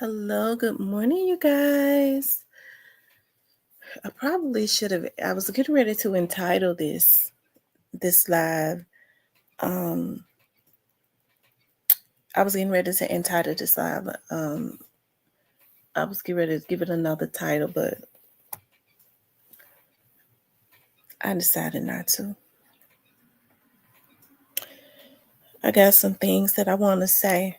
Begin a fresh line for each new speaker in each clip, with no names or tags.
Hello, good morning, you guys. I probably should have. I was getting ready to entitle this live. Um, I was getting ready to entitle this live. I was getting ready to give it another title, but I decided not to. I got some things that I want to say.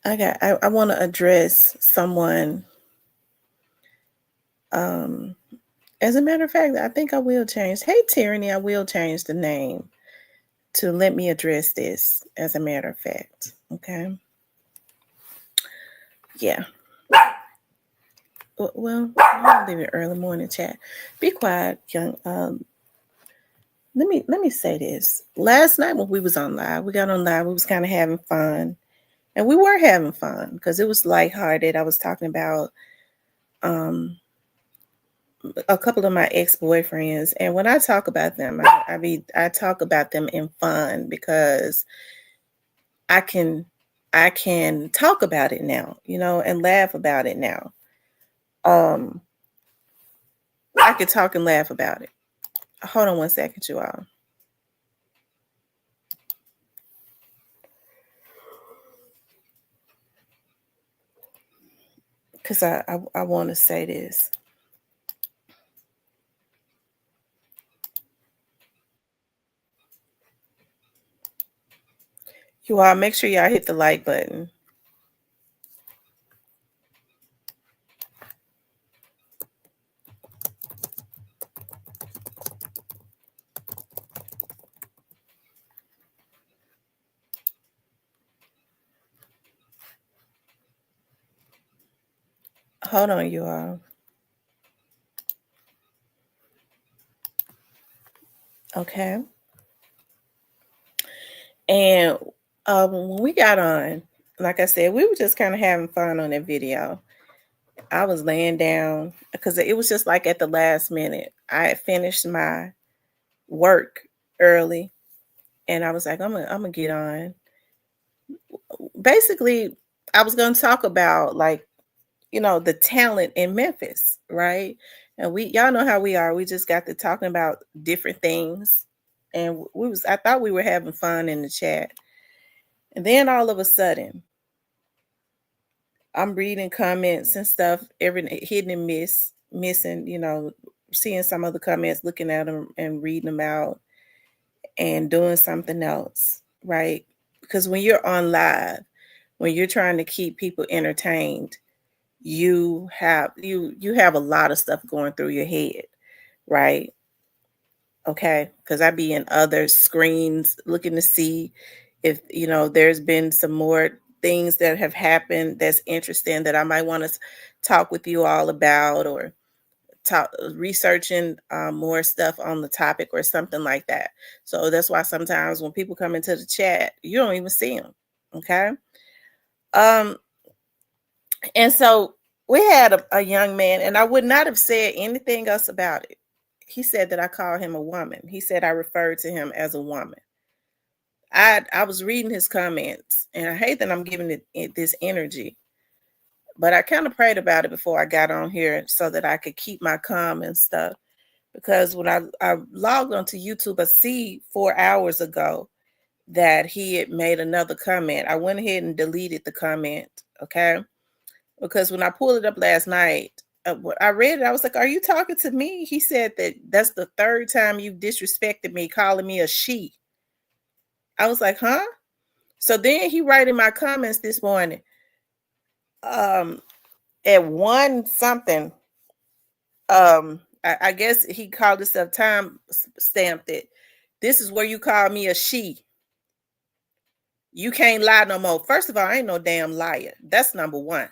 I want to address someone. Um, as a matter of fact, I think I will change. Hey, Tyranny, I will change the name to let me address this. As a matter of fact, okay. Yeah. Well, I'll leave it early morning chat. Be quiet, young. Let me say this. Last night when we was on live, we got on live. We was kind of having fun, and we were having fun because it was lighthearted. I was talking about um a couple of my ex-boyfriends, and when I talk about them, I talk about them in fun because I can I can talk about it now, and laugh about it now. Um, I could talk and laugh about it. Hold on one second, you all. Because I want to say this. You all make sure y'all hit the like button. Hold on, you all. Okay. And when we got on, like I said, we were just kind of having fun on that video. I was laying down because it was just like at the last minute. I had finished my work early, and I was like, I'm gonna get on. Basically, I was gonna talk about the talent in Memphis, right? And y'all know how we are. We just got to talking about different things, and I thought we were having fun in the chat, and then all of a sudden, I'm reading comments and stuff, every hidden and missing, seeing some of the comments, looking at them and reading them out, and doing something else, right? Because when you're on live, when you're trying to keep people entertained, you have a lot of stuff going through your head, right? Okay, because I be in other screens looking to see if there's been some more things that have happened that's interesting that I might want to talk with you all about, or talk researching more stuff on the topic or something like that. So that's why sometimes when people come into the chat, you don't even see them. Okay. um And so we had a young man, and I would not have said anything else about it. He said that I called him a woman. He said I referred to him as a woman. I was reading his comments, and I hate that I'm giving it this energy, but I kind of prayed about it before I got on here so that I could keep my calm and stuff. Because when I logged onto YouTube, I see 4 hours ago that he had made another comment. I went ahead and deleted the comment. Okay. Because when I pulled it up last night, I read it. I was like, "Are you talking to me?" He said that's the third time you disrespected me, calling me a she. I was like, "Huh?" So then he wrote in my comments this morning, um, at one something. I guess he called himself time stamped it. This is where you call me a she. You can't lie no more. First of all, I ain't no damn liar. That's number one.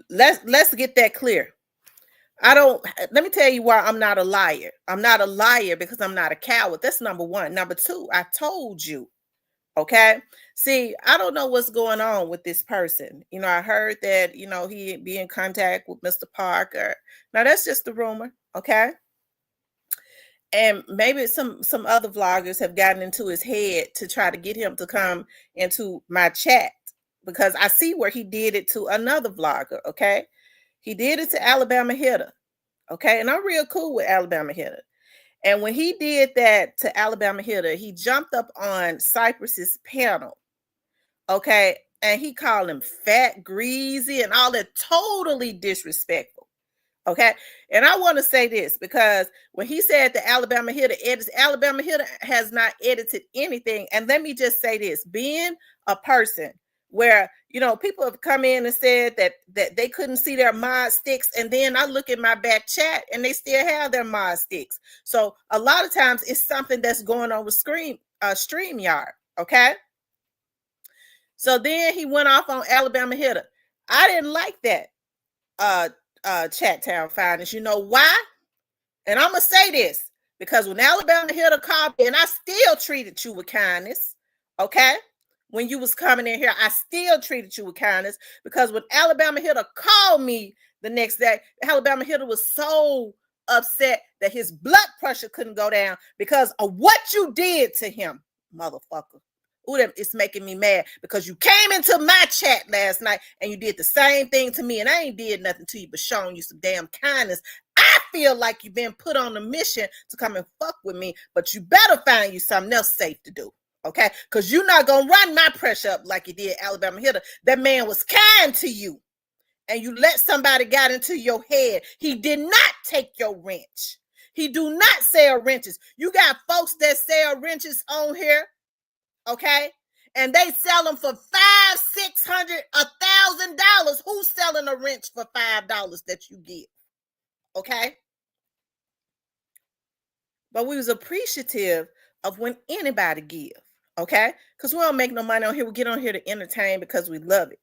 Let's get that clear. Let me tell you why I'm not a liar. I'm not a liar because I'm not a coward. That's number one. Number two, I told you. Okay. See, I don't know what's going on with this person. I heard that, he be in contact with Mr. Parker. Now that's just a rumor. Okay. And maybe some other vloggers have gotten into his head to try to get him to come into my chat, because I see where he did it to another vlogger. Okay. He did it to Alabama Hitter. Okay. And I'm real cool with Alabama Hitter. And when he did that to Alabama Hitter, he jumped up on Cypress's panel. Okay. And he called him fat, greasy, and all that, totally disrespectful. Okay. And I want to say this, because when he said the Alabama Hitter edits, Alabama Hitter has not edited anything. And let me just say this, being a person where, people have come in and said that they couldn't see their mod sticks. And then I look at my back chat and they still have their mod sticks. So a lot of times it's something that's going on with StreamYard. Okay. So then he went off on Alabama Hitter. I didn't like that. Chat Town Finest. You know why? And I'm gonna say this, because when Alabama Hitter called me, and I still treated you with kindness, okay? When you was coming in here, I still treated you with kindness, because when Alabama Hitter called me the next day, Alabama Hitter was so upset that his blood pressure couldn't go down because of what you did to him, motherfucker. Ooh, it's making me mad, because you came into my chat last night and you did the same thing to me, and I ain't did nothing to you but showing you some damn kindness. I feel like you've been put on a mission to come and fuck with me, but you better find you something else safe to do, okay? Because you're not going to run my pressure up like you did Alabama Hitter. That man was kind to you, and you let somebody get into your head. He did not take your wrench. He do not sell wrenches. You got folks that sell wrenches on here, okay? And they sell them for $500, $600, $1,000. Who's selling a wrench for $5 that you give? Okay? But we was appreciative of when anybody give, okay? Because we don't make no money on here. We get on here to entertain because we love it.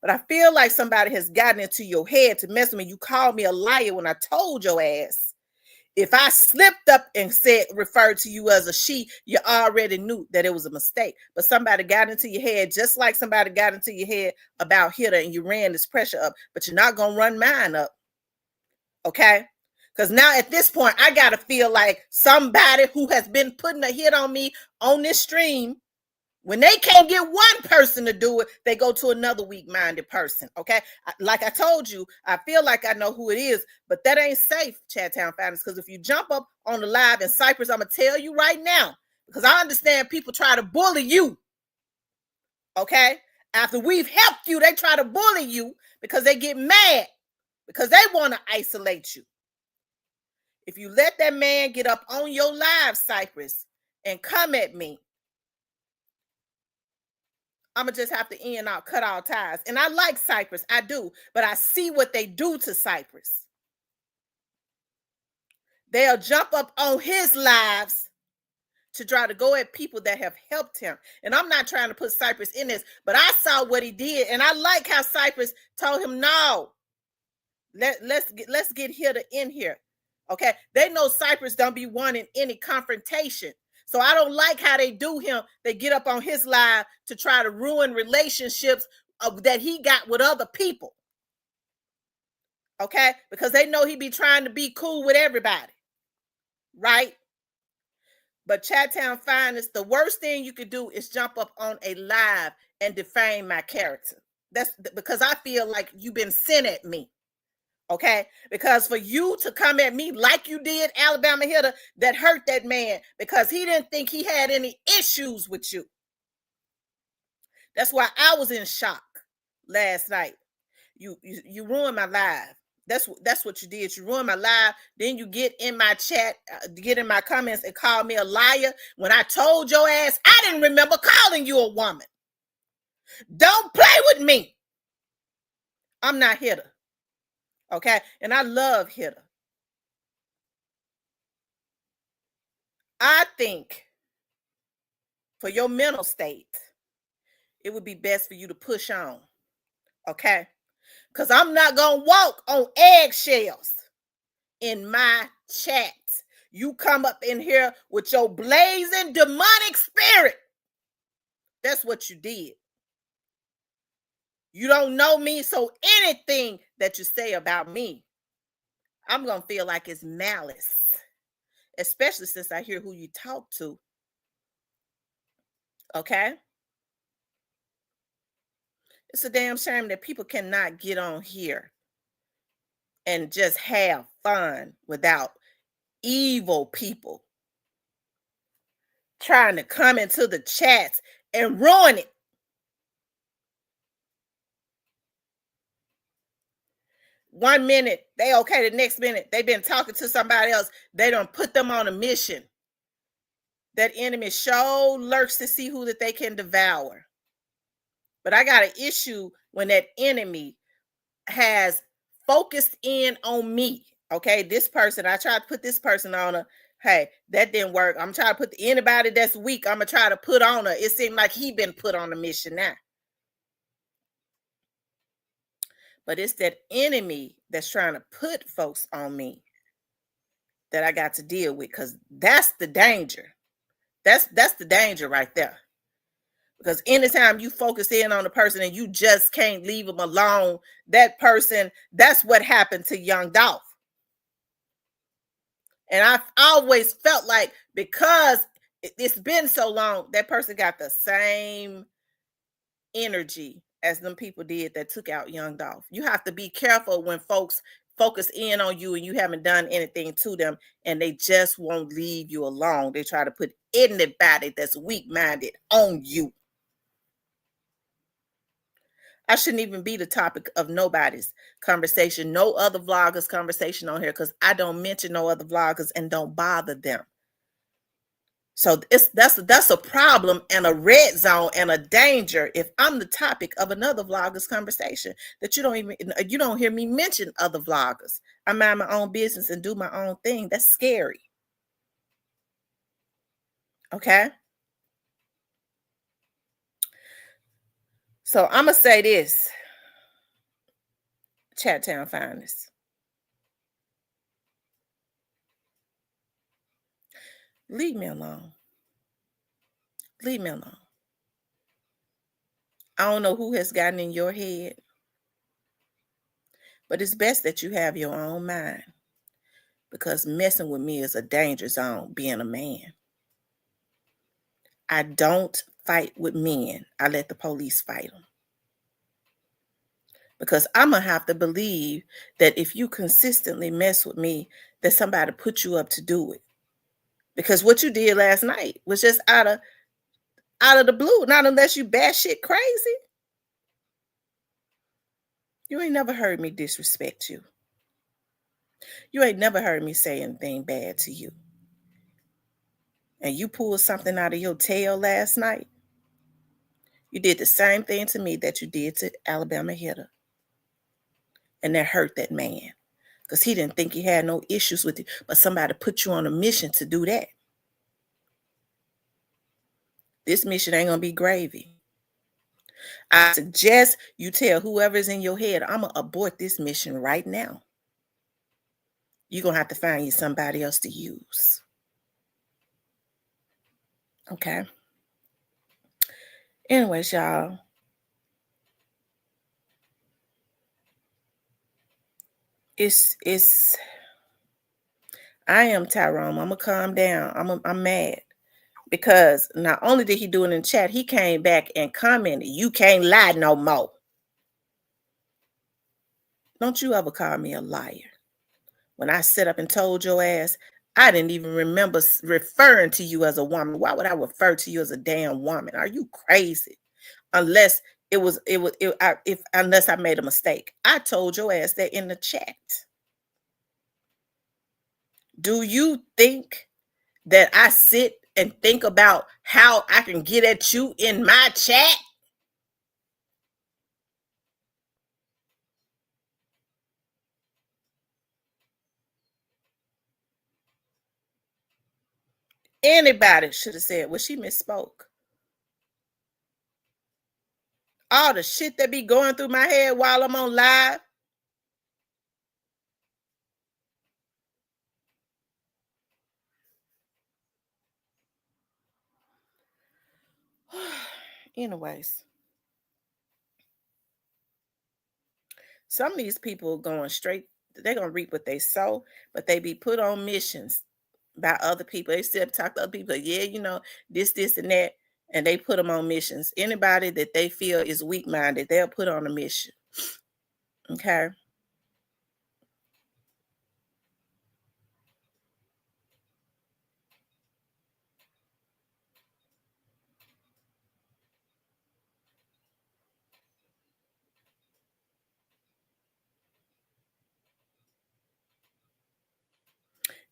But I feel like somebody has gotten into your head to mess with me. You called me a liar when I told your ass. If I slipped up and referred to you as a she, you already knew that it was a mistake. But somebody got into your head, just like somebody got into your head about Hitter, and you ran this pressure up, but you're not going to run mine up. Okay? Because now at this point, I got to feel like somebody who has been putting a hit on me on this stream, when they can't get one person to do it, they go to another weak-minded person, okay? Like I told you, I feel like I know who it is, but that ain't safe, Chat Town Finest, because if you jump up on the live in Cypress, I'm going to tell you right now, because I understand people try to bully you, okay? After we've helped you, they try to bully you because they get mad, because they want to isolate you. If you let that man get up on your live, Cypress, and come at me, I'm going to just have to cut all ties. And I like Cypress, I do, but I see what they do to Cypress. They'll jump up on his lives to try to go at people that have helped him. And I'm not trying to put Cypress in this, but I saw what he did, and I like how Cypress told him, no, let's get Hitter in here. Okay, they know Cypress don't be wanting any confrontation. So I don't like how they do him. They get up on his live to try to ruin relationships that he got with other people. Okay, because they know he be trying to be cool with everybody. Right? But Chat Town Finest, the worst thing you could do is jump up on a live and defame my character. That's because I feel like you've been sent at me. Okay, because for you to come at me like you did Alabama Hitter, that hurt that man, because he didn't think he had any issues with you. That's why I was in shock last night. You ruined my live. That's what you did. You ruined my live. Then you get in my chat, get in my comments and call me a liar when I told your ass I didn't remember calling you a woman. Don't play with me. I'm not Hitter. Okay, and I love Hitter. I think for your mental state, it would be best for you to push on. Okay, because I'm not gonna walk on eggshells in my chat. You come up in here with your blazing demonic spirit That's what you did. You don't know me, so anything that you say about me, I'm going to feel like it's malice, especially since I hear who you talk to. Okay? It's a damn shame that people cannot get on here and just have fun without evil people trying to come into the chats and ruin it. One minute they okay, the next minute they've been talking to somebody else. They don't put them on a mission. That enemy show lurks to see who that they can devour. But I got an issue when that enemy has focused in on me. Okay, this person, I tried to put this person on a, hey, that didn't work. I'm trying to put anybody that's weak, I'm gonna try to put on her. It seemed like he been put on a mission now. But it's that enemy that's trying to put folks on me that I got to deal with, because that's the danger. That's the danger right there. Because anytime you focus in on a person and you just can't leave them alone, that person, that's what happened to Young Dolph. And I've always felt like, because it's been so long, that person got the same energy as them people did that took out Young Dolph. You have to be careful when folks focus in on you and you haven't done anything to them, and they just won't leave you alone. They try to put anybody that's weak-minded on you. I shouldn't even be the topic of nobody's conversation, no other vloggers' conversation on here, because I don't mention no other vloggers and don't bother them. So that's a problem and a red zone and a danger if I'm the topic of another vlogger's conversation, that you don't hear me mention other vloggers. I mind my own business and do my own thing. That's scary. Okay. So I'm gonna say this, Chat Town Finest. Leave me alone. Leave me alone. I don't know who has gotten in your head, but it's best that you have your own mind, because messing with me is a danger zone, being a man. I don't fight with men. I let the police fight them. Because I'm going to have to believe that if you consistently mess with me, that somebody put you up to do it. Because what you did last night was just out of the blue. Not unless you batshit crazy. You ain't never heard me disrespect you. You ain't never heard me say anything bad to you. And you pulled something out of your tail last night. You did the same thing to me that you did to Alabama Hitter. And that hurt that man, because he didn't think he had no issues with you, but somebody put you on a mission to do that. This mission ain't gonna be gravy. I suggest you tell whoever's in your head, I'm gonna abort this mission right now. You're gonna have to find you somebody else to use. Okay. Anyways, y'all. It's I am Tyrone. I'm gonna calm down. I'm mad. Because not only did he do it in chat, he came back and commented, "You can't lie no more." Don't you ever call me a liar. When I set up and told your ass, I didn't even remember referring to you as a woman. Why would I refer to you as a damn woman? Are you crazy? Unless unless I made a mistake. I told your ass that in the chat. Do you think that I sit and think about how I can get at you in my chat? Anybody should have said, well, she misspoke. All the shit that be going through my head while I'm on live. Anyways, some of these people going straight, they're gonna reap what they sow, but they be put on missions by other people. They still talk to other people, yeah, this, and that, and they put them on missions. Anybody that they feel is weak minded, they'll put on a mission. Okay.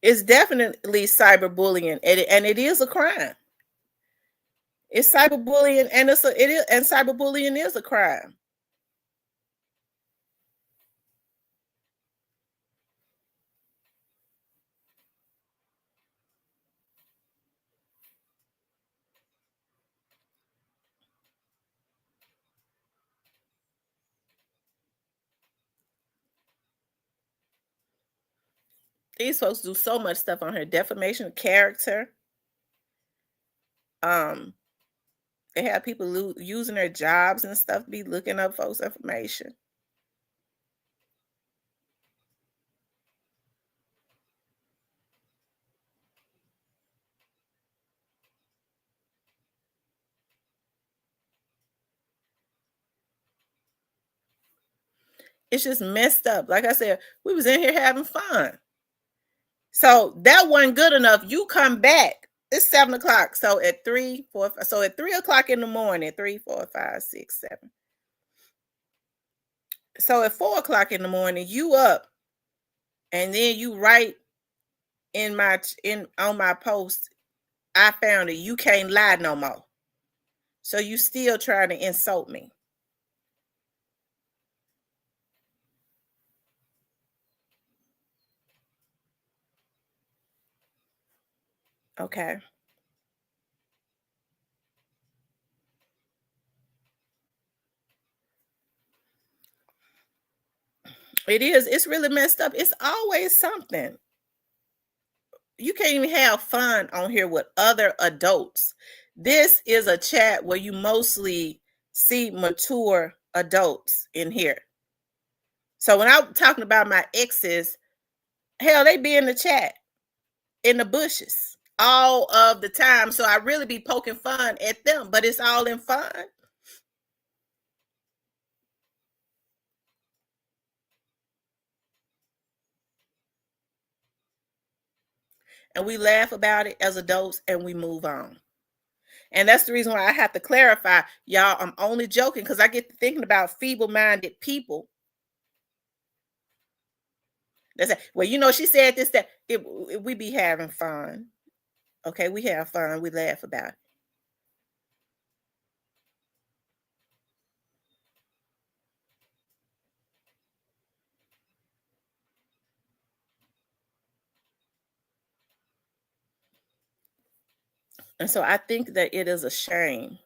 It's definitely cyberbullying, and it is a crime. It's cyberbullying, and cyberbullying is a crime. These folks do so much stuff on here. Defamation of character. Um, they have people using their jobs and stuff to be looking up folks' information. It's just messed up. Like I said, we was in here having fun. So that wasn't good enough. You come back. It's 7 o'clock. So at 3, 4, so at 3 o'clock in the morning, 3, 4, 5, 6, 7. So at 4 o'clock in the morning, you up, and then you write in on my post, I found it. You can't lie no more. So you still trying to insult me. Okay. It is. It's really messed up. It's always something. You can't even have fun on here with other adults. This is a chat where you mostly see mature adults in here. So when I'm talking about my exes, hell, they be in the chat, in the bushes all of the time. So I really be poking fun at them, but it's all in fun. And we laugh about it as adults and we move on. And that's the reason why I have to clarify, y'all. I'm only joking because I get to thinking about feeble minded people. That's it. Well, she said this, that we be having fun. Okay, we have fun. We laugh about it. And so I think that it is a shame,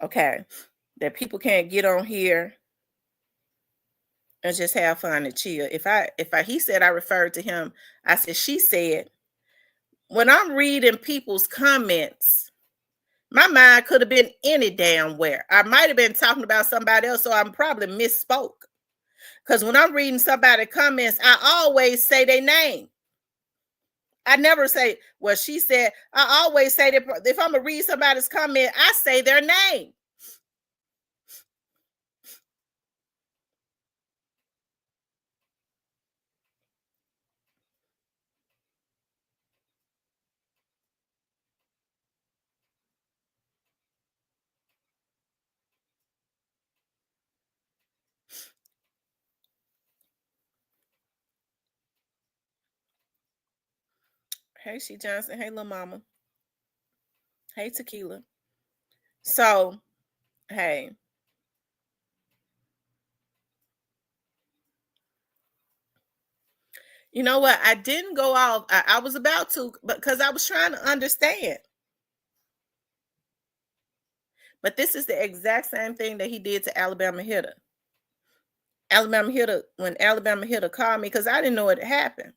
okay, that people can't get on here and just have fun and chill. He said I referred to him, I said she said. When I'm reading people's comments, my mind could have been any damn where. I might have been talking about somebody else, so I'm probably misspoke. Because when I'm reading somebody comments, I always say their name. I never say, well, she said. I always say that if I'm gonna read somebody's comment, I say their name. Hey, she Johnson. Hey, little mama. Hey, tequila. So, hey, you know what? I didn't go off. I was about to, but because I was trying to understand. But this is the exact same thing that he did to Alabama Hitter. When Alabama Hitter called me, because I didn't know it happened.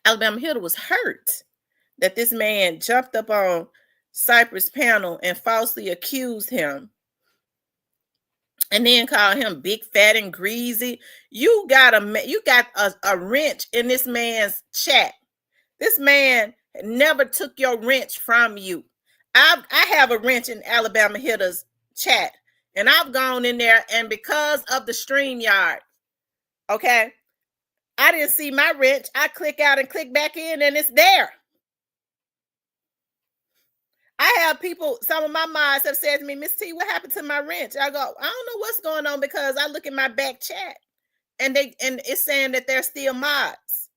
Alabama Hitter was hurt that this man jumped up on Cypress panel and falsely accused him and then call him big, fat, and greasy. You got a wrench in this man's chat. This man never took your wrench from you. I have a wrench in Alabama Hitters chat, and I've gone in there, and because of the StreamYard, okay, I didn't see my wrench. I click out and click back in, and it's there. I have people, some of my mods have said to me, Miss T, what happened to my wrench? I go, I don't know what's going on because I look at my back chat and it's saying that they're still mods.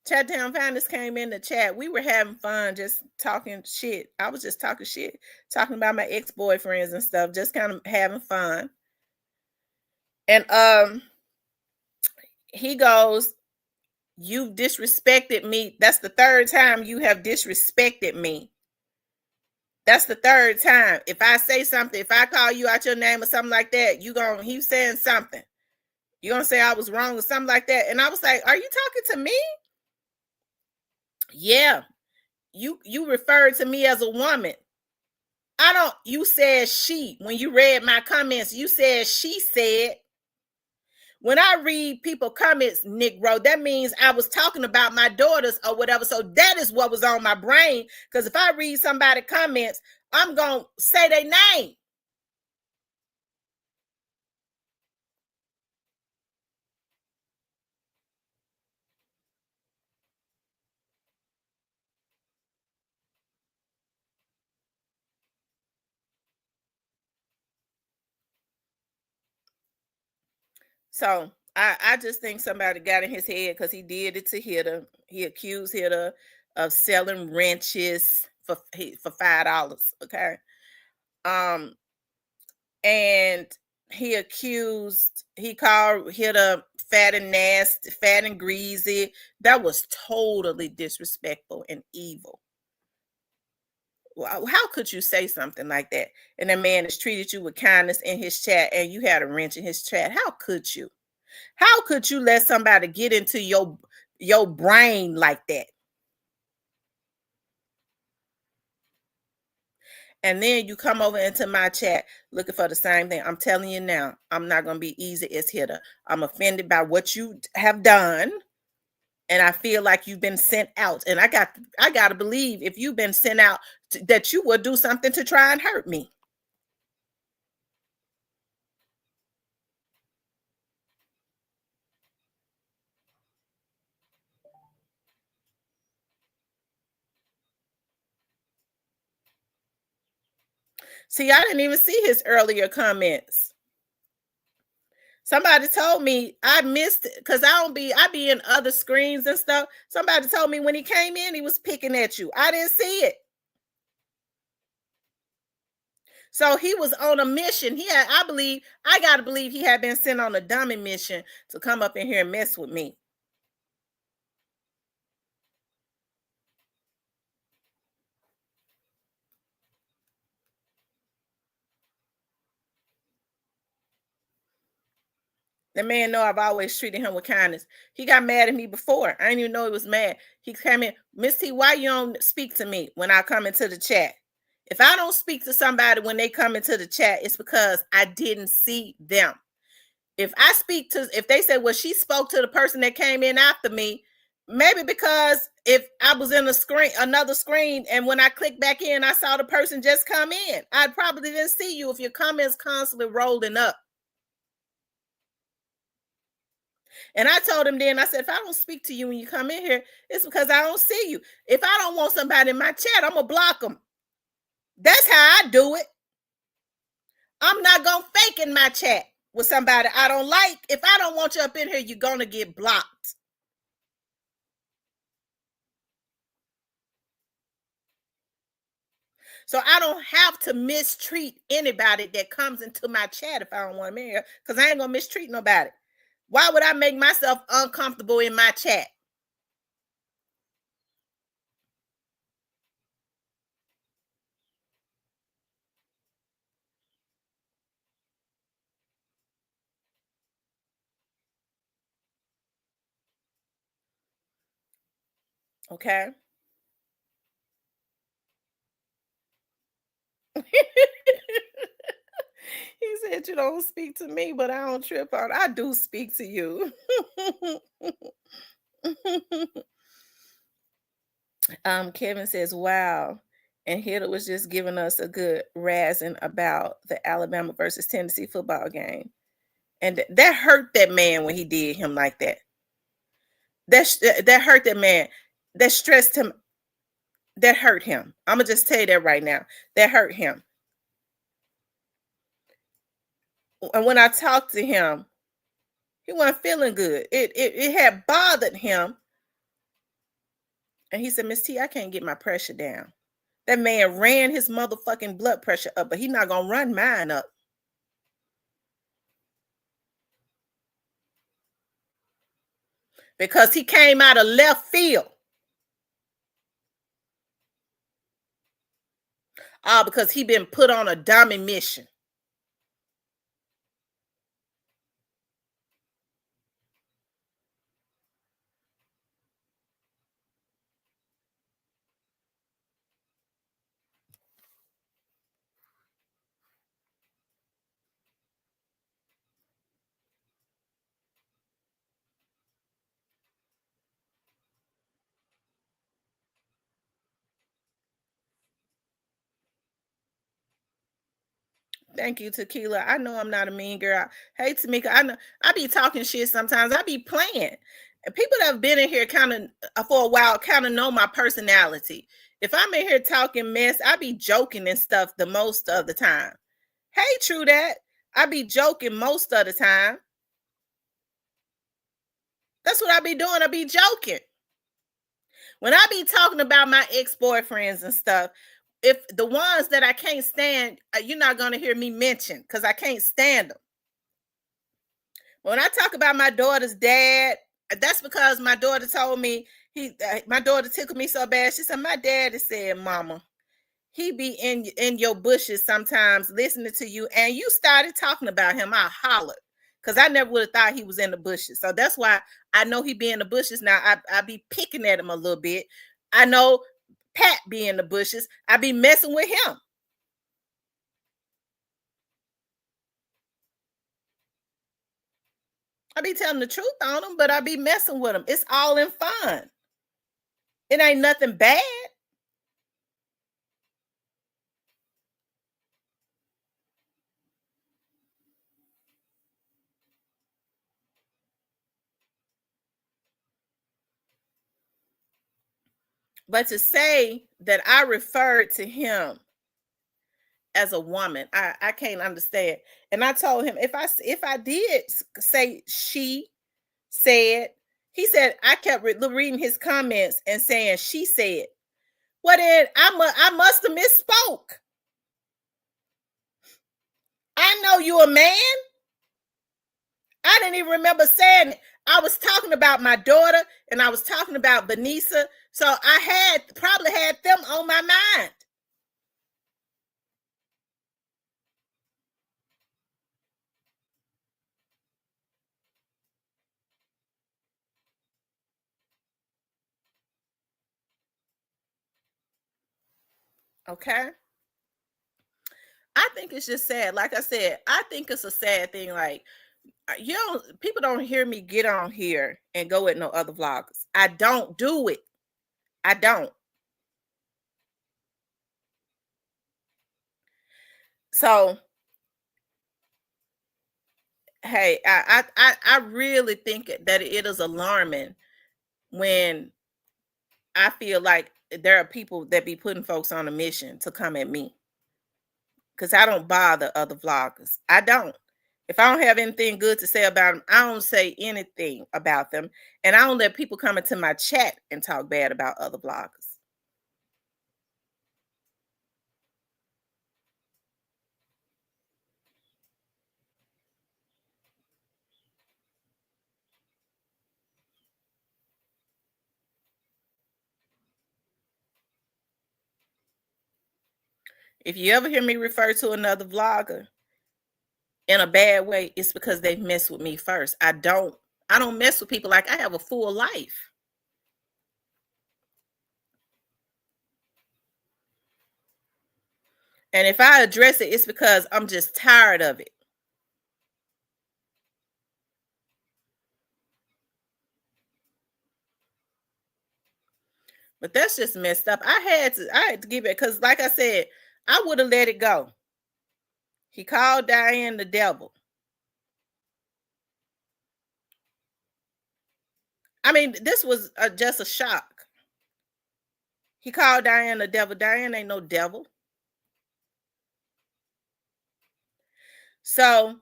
Chattown Founders came in the chat. We were having fun, just talking shit. I was just talking shit, talking about my ex-boyfriends and stuff, just kind of having fun. And he goes, you've disrespected me. That's the third time you have disrespected me. That's the third time. If I say something, if I call you out your name or something like that, he's saying something. You're gonna say I was wrong or something like that. And I was like, are you talking to me? Yeah. You referred to me as a woman. You said she. When you read my comments, you said she said. When I read people comments, Nick wrote, that means I was talking about my daughters or whatever. So that is what was on my brain. Because if I read somebody comments, I'm going to say their name. So I just think somebody got in his head because he did it to Hitter. He accused Hitter of selling wrenches for $5. Okay. And he called Hitter fat and nasty, fat and greasy. That was totally disrespectful and evil. How could you say something like that? And a man has treated you with kindness in his chat and you had a wrench in his chat. How could you? How could you let somebody get into your brain like that? And then you come over into my chat looking for the same thing. I'm telling you now, I'm not going to be easy as Hitter. I'm offended by what you have done. And I feel like you've been sent out. And I got to believe if you've been sent out that you will do something to try and hurt me. See, I didn't even see his earlier comments. Somebody told me I missed it because I be in other screens and stuff. Somebody told me when he came in, he was picking at you. I didn't see it. So he was on a mission. I gotta believe he had been sent on a dummy mission to come up in here and mess with me. The man know I've always treated him with kindness. He got mad at me before. I didn't even know he was mad. He came in, Miss T, why you don't speak to me when I come into the chat? If I don't speak to somebody when they come into the chat, it's because I didn't see them. If they said, well, she spoke to the person that came in after me, maybe because if I was in another screen, and when I clicked back in, I saw the person just come in. I probably didn't see you if your comments constantly rolling up. And I told him then, I said, if I don't speak to you when you come in here, it's because I don't see you. If I don't want somebody in my chat, I'm going to block them. That's how I do it. I'm not going to fake in my chat with somebody I don't like. If I don't want you up in here, you're going to get blocked. So I don't have to mistreat anybody that comes into my chat if I don't want them in here, because I ain't going to mistreat nobody. Why would I make myself uncomfortable in my chat? Okay. He said, "You don't speak to me, but I don't trip on." I do speak to you. Kevin says, "Wow." And Hitter was just giving us a good razzing about the Alabama versus Tennessee football game. And that hurt that man when he did him like that. That hurt that man. That stressed him. That hurt him. I'm gonna just tell you that right now. That hurt him. And when I talked to him, he wasn't feeling good. It had bothered him. And he said, "Miss T, I can't get my pressure down." That man ran his motherfucking blood pressure up, but he's not gonna run mine up because he came out of left field. Because he been put on a dummy mission. Thank you, Tequila. I know I'm not a mean girl. Hey, Tamika, I know I be talking shit sometimes. I be playing. And people that have been in here kind of for a while kind of know my personality. If I'm in here talking mess, I be joking and stuff the most of the time. Hey, true that. I be joking most of the time. That's what I be doing. I be joking. When I be talking about my ex-boyfriends and stuff, if the ones that I can't stand, you're not gonna hear me mention because I can't stand them. When I talk about my daughter's dad, that's because my daughter told me my daughter tickled me so bad. She said, "My daddy said, Mama, he be in your bushes sometimes listening to you, and you started talking about him." I hollered because I never would have thought he was in the bushes. So that's why I know he be in the bushes now. I be picking at him a little bit. I know Pat be in the bushes. I be messing with him. I be telling the truth on him, but I be messing with him. It's all in fun. It ain't nothing bad. But to say that I referred to him as a woman, I can't understand. And I told him if I did say she said, he said I kept reading his comments and saying she said. Well, then I must have misspoke. I know you a man. I didn't even remember saying it. I was talking about my daughter and I was talking about Benisa. So I had probably had them on my mind. Okay. I think it's just sad. Like I said, I think it's a sad thing. Like people don't hear me get on here and go at no other vloggers. I don't do it. I don't. So hey, I really think that it is alarming when I feel like there are people that be putting folks on a mission to come at me because I don't bother other vloggers. I don't. If I don't have anything good to say about them, I don't say anything about them, and I don't let people come into my chat and talk bad about other vloggers. If you ever hear me refer to another vlogger in a bad way, it's because they've messed with me first. I don't mess with people like I have a full life. And if I address it, it's because I'm just tired of it. But that's just messed up. I had to give it because, like I said, I would have let it go. He called Diane the devil. I mean, this was just a shock. He called Diane the devil. Diane ain't no devil. So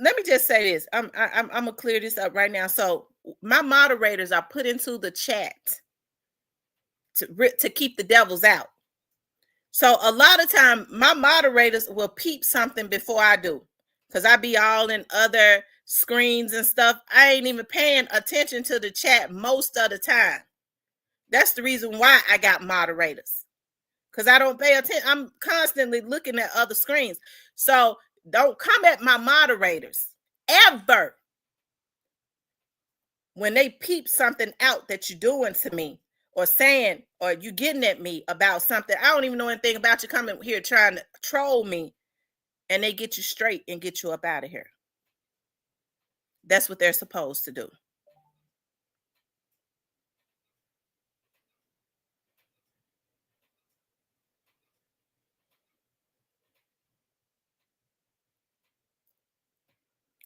let me just say this. I'm gonna clear this up right now. So my moderators are put into the chat to keep the devils out. So a lot of time my moderators will peep something before I do, because I be all in other screens and stuff. I ain't even paying attention to the chat most of the time. That's the reason why I got moderators, because I don't pay attention. I'm constantly looking at other screens. So don't come at my moderators ever when they peep something out that you're doing to me or saying, or you getting at me about something. I don't even know anything about you coming here trying to troll me, and they get you straight and get you up out of here. That's what they're supposed to do.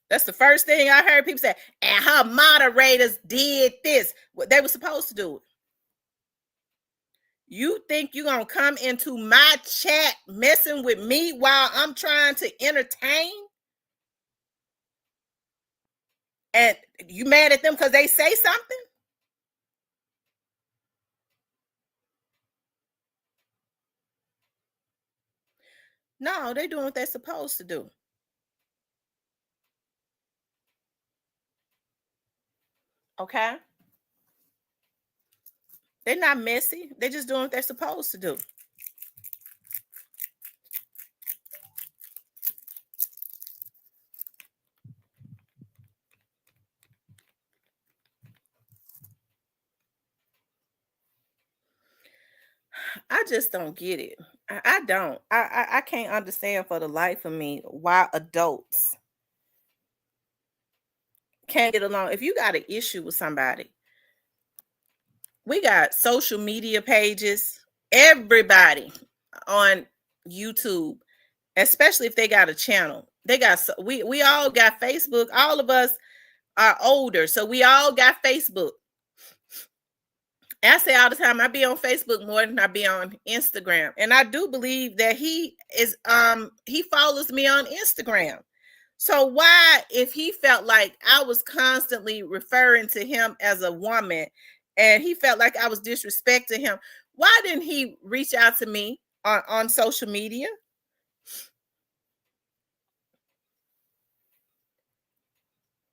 That's the first thing I heard people say. And her moderators did this. What they were supposed to do. You think you're going to come into my chat messing with me while I'm trying to entertain? And you mad at them because they say something? No, they're doing what they're supposed to do. Okay? They're not messy. They're just doing what they're supposed to do. I just don't get it. I don't. I can't understand for the life of me why adults can't get along. If you got an issue with somebody, we got social media pages. Everybody on YouTube, especially if they got a channel, they got we all got Facebook. All of us are older, so we all got Facebook. I say all the time, I be on Facebook more than I be on Instagram. And I do believe that he follows me on Instagram. So why, if he felt like I was constantly referring to him as a woman and he felt like I was disrespecting him, why didn't he reach out to me on social media?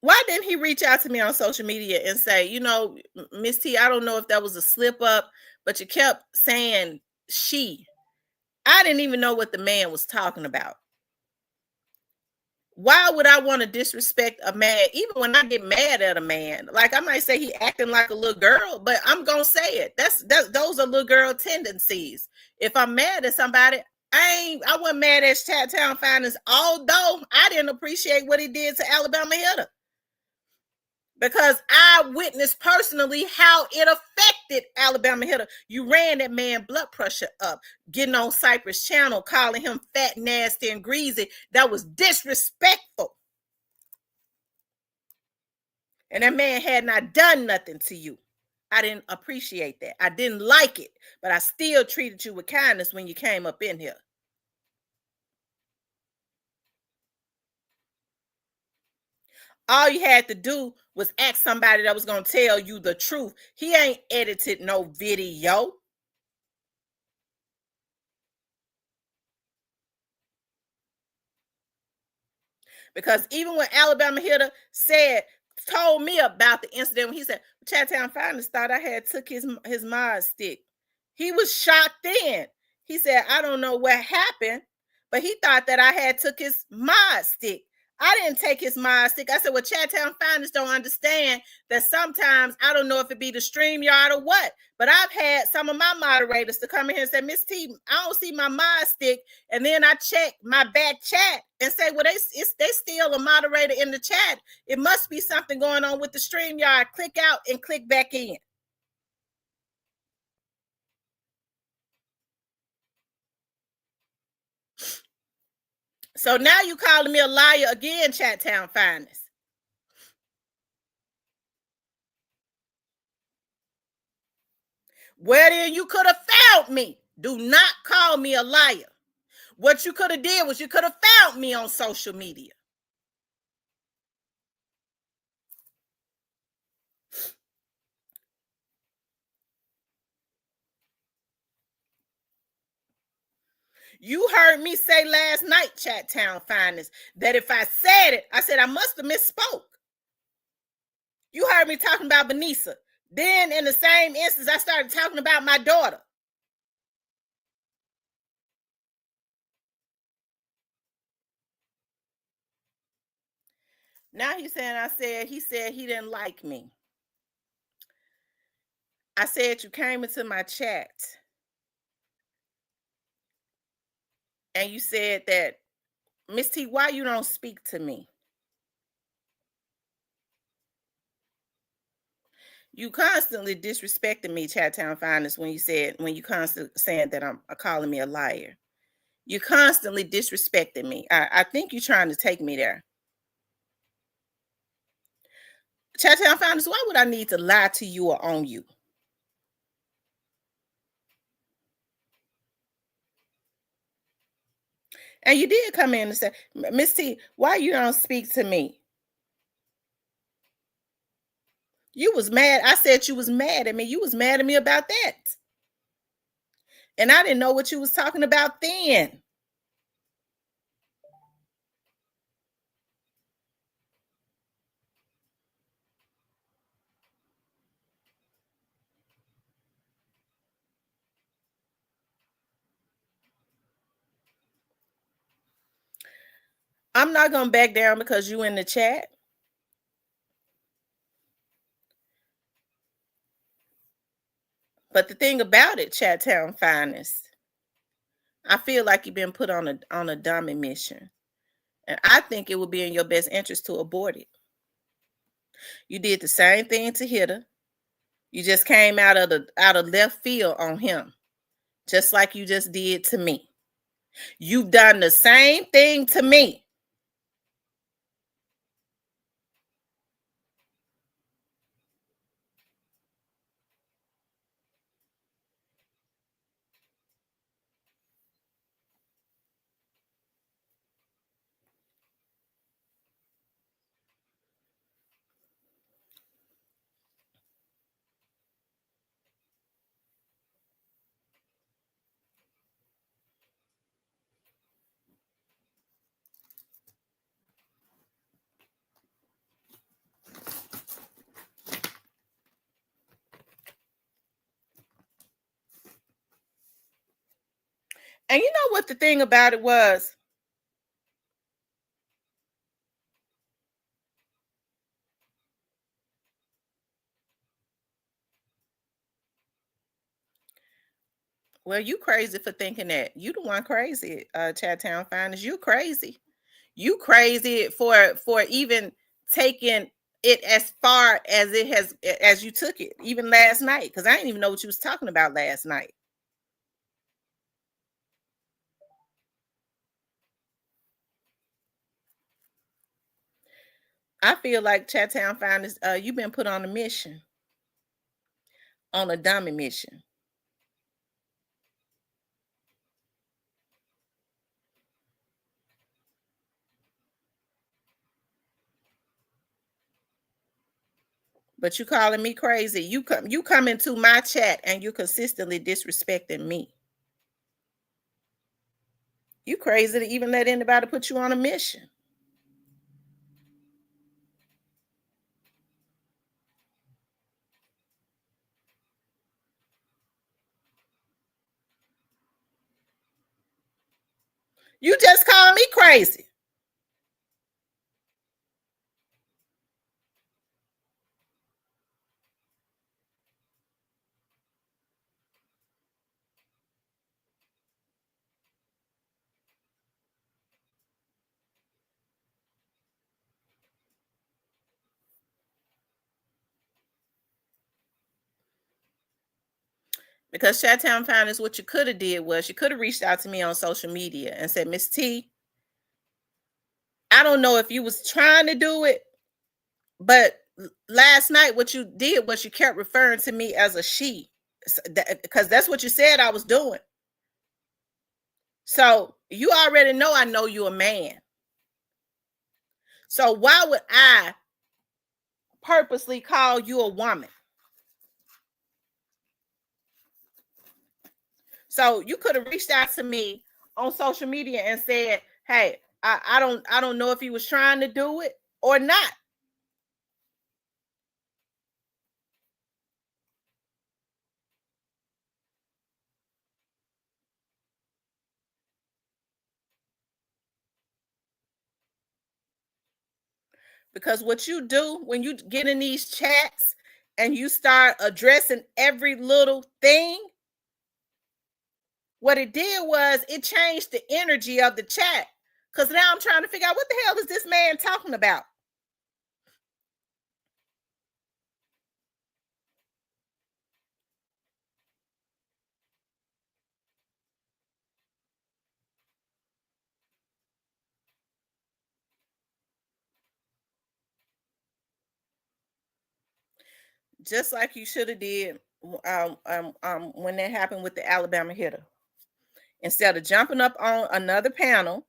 Why didn't he reach out to me on social media and say, you know, Miss T, I don't know if that was a slip up, but you kept saying she. I didn't even know what the man was talking about. Why would I want to disrespect a man? Even when I get mad at a man, like I might say he acting like a little girl, but I'm gonna say it. Those are little girl tendencies. If I'm mad at somebody, I wasn't mad at Chattown Finance, although I didn't appreciate what he did to Alabama Hitter, because I witnessed personally how it affected Alabama Hitter. You ran that man blood pressure up, getting on Cypress Channel, calling him fat, nasty, and greasy. That was disrespectful. And that man had not done nothing to you. I didn't appreciate that. I didn't like it, but I still treated you with kindness when you came up in here. All you had to do was ask somebody that was going to tell you the truth. He ain't edited no video. Because even when Alabama Hitter told me about the incident, when he said, Chattown Finance thought I had took his mod stick. He was shocked then. He said, I don't know what happened, but he thought that I had took his mod stick. I didn't take his mind stick. I said, well, Chattown Finest don't understand that sometimes, I don't know if it be the StreamYard or what, but I've had some of my moderators to come in here and say, Miss T, I don't see my mind stick. And then I check my back chat and say, well, they still a moderator in the chat. It must be something going on with the StreamYard. Click out and click back in. So now you calling me a liar again, Chattown Finest. Well, then you could have found me. Do not call me a liar. What you could have did was you could have found me on social media. You heard me say last night, Chattown Finest, that if I said it, I said I must have misspoke. You heard me talking about Benisa. Then in the same instance, I started talking about my daughter. Now he's saying he said he didn't like me. I said you came into my chat and you said that, Miss T, why you don't speak to me? You constantly disrespecting me, Chattown Finest, when you constantly saying that I'm calling me a liar. You constantly disrespecting me. I think you're trying to take me there. Chattown Finest, why would I need to lie to you or on you? And you did come in and say, Miss T, why you don't speak to me? You was mad. I said you was mad at me. You was mad at me about that. And I didn't know what you was talking about then. I'm not gonna back down because you in the chat. But the thing about it, Chattown Finest, I feel like you've been put on a dummy mission. And I think it would be in your best interest to abort it. You did the same thing to Hitter. You just came out of left field on him, just like you just did to me. You've done the same thing to me. And you know what the thing about it was? Well, you crazy for thinking that. You the one crazy, Chattown Finest. You crazy. You crazy for even taking it as far as it has as you took it, even last night. Because I didn't even know what you was talking about last night. I feel like Chattown Finest, you've been put on a mission, on a dummy mission. But you calling me crazy. You come into my chat and you consistently disrespecting me. You crazy to even let anybody put you on a mission. You just call me crazy. Because Chattown Finance, what you could have did was you could have reached out to me on social media and said, Miss T, I don't know if you was trying to do it, but last night what you did was you kept referring to me as a she, because that's what you said I was doing. So you already know you a man. So why would I purposely call you a woman? So you could have reached out to me on social media and said, hey, I don't know if he was trying to do it or not. Because what you do when you get in these chats and you start addressing every little thing, what it did was it changed the energy of the chat. Because now I'm trying to figure out what the hell is this man talking about? Just like you should have did when that happened with the Alabama hitter. Instead of jumping up on another panel,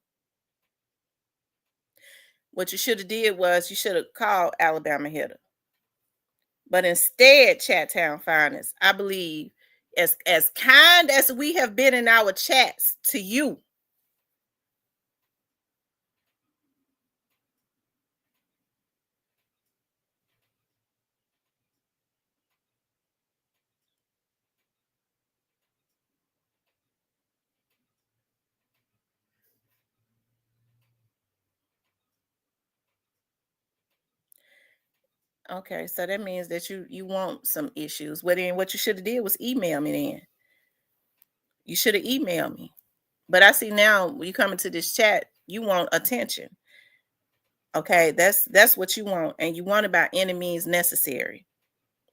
what you should have did was you should have called Alabama hitter. But instead, Chattown Finance, I believe, as kind as we have been in our chats to you, okay, so that means that you want some issues. Well, then what you should have did was email me then. You should have emailed me. But I see now when you come into this chat, you want attention. Okay, that's what you want, and you want it by any means necessary.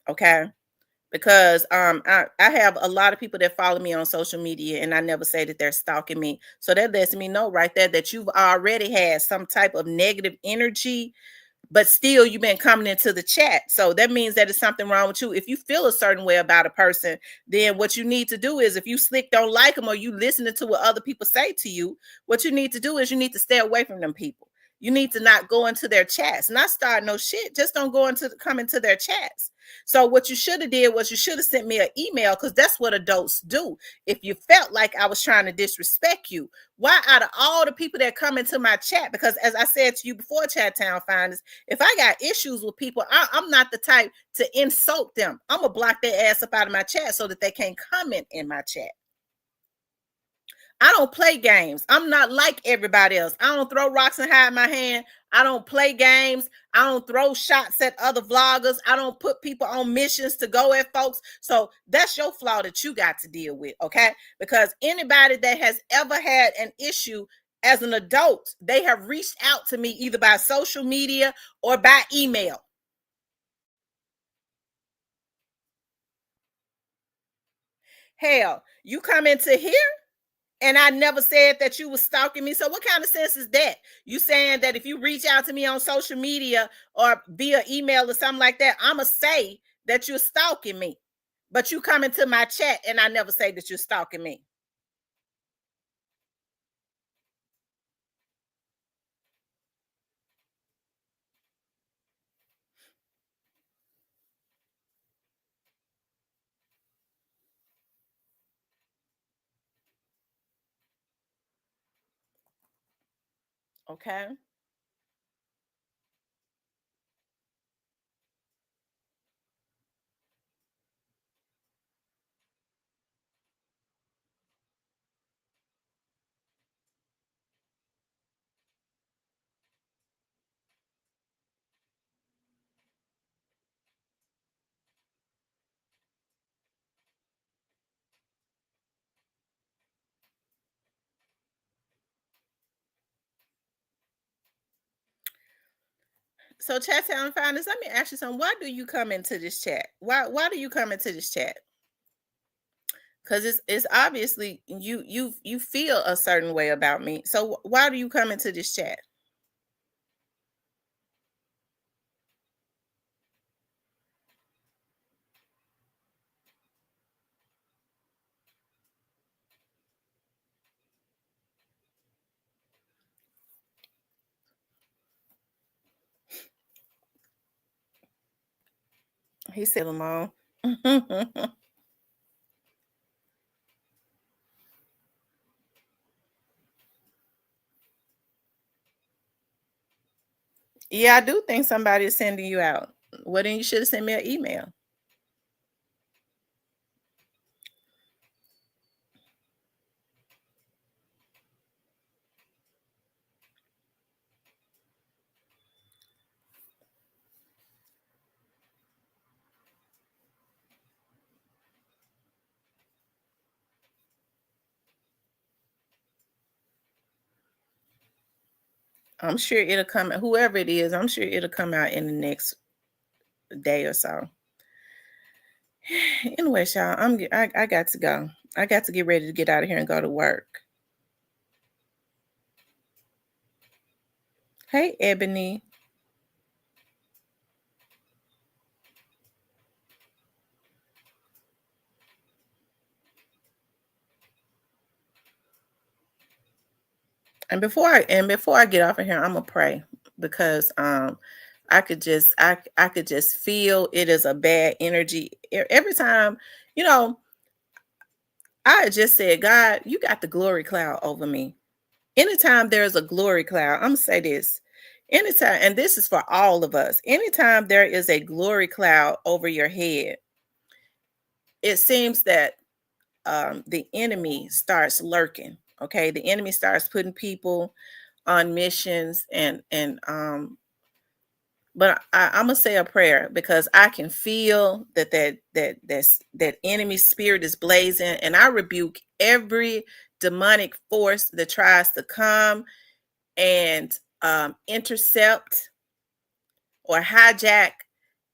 Okay. Because I have a lot of people that follow me on social media and I never say that they're stalking me. So that lets me know right there that you've already had some type of negative energy, but still you've been coming into the chat. So that means that it's something wrong with you. If you feel a certain way about a person, then what you need to do is, if you slick don't like them or you listening to what other people say to you, what you need to do is you need to stay away from them people. You need to not go into their chats, not start no shit. Just don't come into their chats. So what you should have did was you should have sent me an email, because that's what adults do. If you felt like I was trying to disrespect you, why out of all the people that come into my chat, because as I said to you before, Chattown Finders, if I got issues with people, I'm not the type to insult them. I'm going to block their ass up out of my chat so that they can't comment in my chat. I don't play games. I'm not like everybody else. I don't throw rocks and hide my hand. I don't play games. I don't throw shots at other vloggers. I don't put people on missions to go at folks. So that's your flaw that you got to deal with, okay? Because anybody that has ever had an issue as an adult, they have reached out to me either by social media or by email. Hell, you come into here and I never said that you was stalking me. So what kind of sense is that? You saying that if you reach out to me on social media or via email or something like that, I'ma say that you're stalking me. But you come into my chat and I never say that you're stalking me. Okay. So Chattown Founders, let me ask you something. Why do you come into this chat? Why do you come into this chat? because it's obviously you feel a certain way about me. So why do you come into this chat? He said alone. Yeah, I do think somebody is sending you out. Well, then you should have sent me an email. I'm sure it'll come. Whoever it is, I'm sure it'll come out in the next day or so. Anyway, y'all, I got to go. I got to get ready to get out of here and go to work. Hey, Ebony. And before I get off of here, I'm gonna pray because I could just feel it is a bad energy every time. You know, I just said, God, you got the glory cloud over me. Anytime there's a glory cloud, I'm gonna say this. Anytime, and this is for all of us, anytime there is a glory cloud over your head, it seems that the enemy starts lurking. Okay, the enemy starts putting people on missions, but I'm gonna say a prayer because I can feel that enemy spirit is blazing, and I rebuke every demonic force that tries to come and intercept or hijack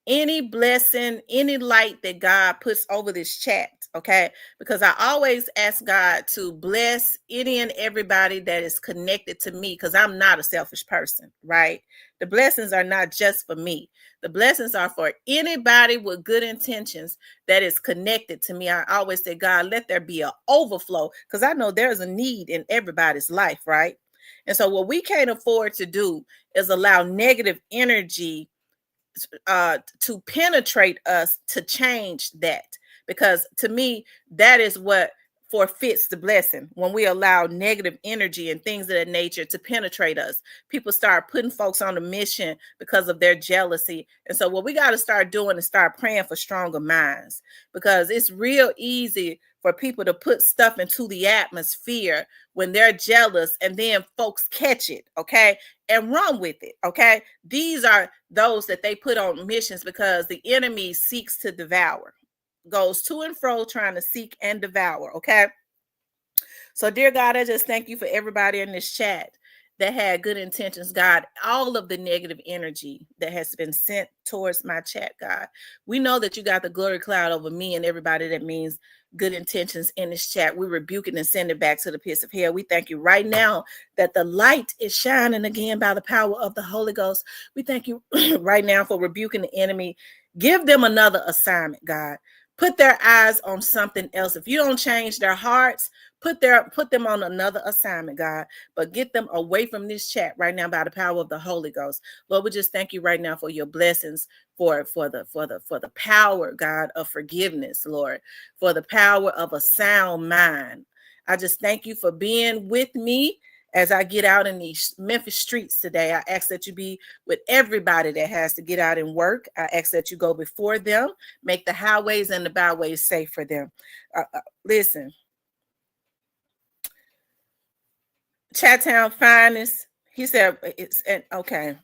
any blessing, any light that God puts over this chat, okay? Because I always ask God to bless any and everybody that is connected to me because I'm not a selfish person, right? The blessings are not just for me. The blessings are for anybody with good intentions that is connected to me. I always say, God, let there be an overflow because I know there's a need in everybody's life, right? And so what we can't afford to do is allow negative energy to penetrate us to change that, because to me that is what forfeits the blessing when we allow negative energy and things of that nature to penetrate us. People start putting folks on a mission because of their jealousy, and so what we got to start doing is start praying for stronger minds, because it's real easy for people to put stuff into the atmosphere when they're jealous and then folks catch it, okay, and run with it, okay. These are those that they put on missions because the enemy seeks to devour, goes to and fro trying to seek and devour, okay. So, dear God, I just thank you for everybody in this chat that had good intentions, God. All of the negative energy that has been sent towards my chat, God. We know that you got the glory cloud over me and everybody that means good intentions in this chat. We rebuke it and send it back to the pits of hell. We thank you right now that the light is shining again by the power of the Holy Ghost. We thank you right now for rebuking the enemy. Give them another assignment, God. Put their eyes on something else. If you don't change their hearts, put them on another assignment, God, but get them away from this chat right now by the power of the Holy Ghost. Lord, we just thank you right now for your blessings, for the power, God, of forgiveness, Lord, for the power of a sound mind. I just thank you for being with me as I get out in these Memphis streets today. I ask that you be with everybody that has to get out and work. I ask that you go before them, make the highways and the byways safe for them. Listen, Chattown finest. He said it's and okay.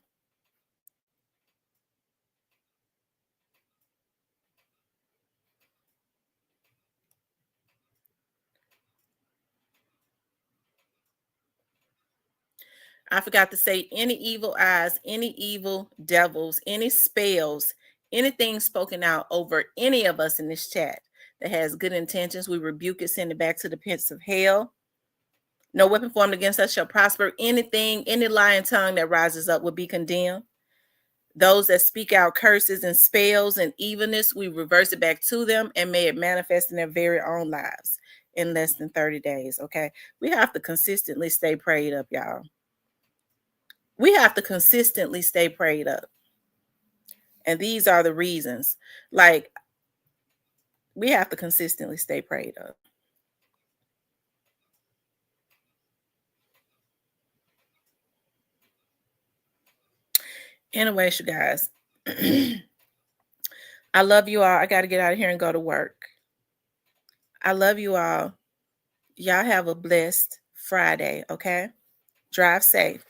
I forgot to say any evil eyes, any evil devils, any spells, anything spoken out over any of us in this chat that has good intentions, we rebuke it, send it back to the pits of hell. No weapon formed against us shall prosper. Anything, any lying tongue that rises up will be condemned. Those that speak out curses and spells and evilness, we reverse it back to them, and may it manifest in their very own lives in less than 30 days. Okay. We have to consistently stay prayed up, y'all. We have to consistently stay prayed up. And these are the reasons. Like, we have to consistently stay prayed up. Anyways, you guys, I love you all. I got to get out of here and go to work. I love you all. Y'all have a blessed Friday, okay? Drive safe.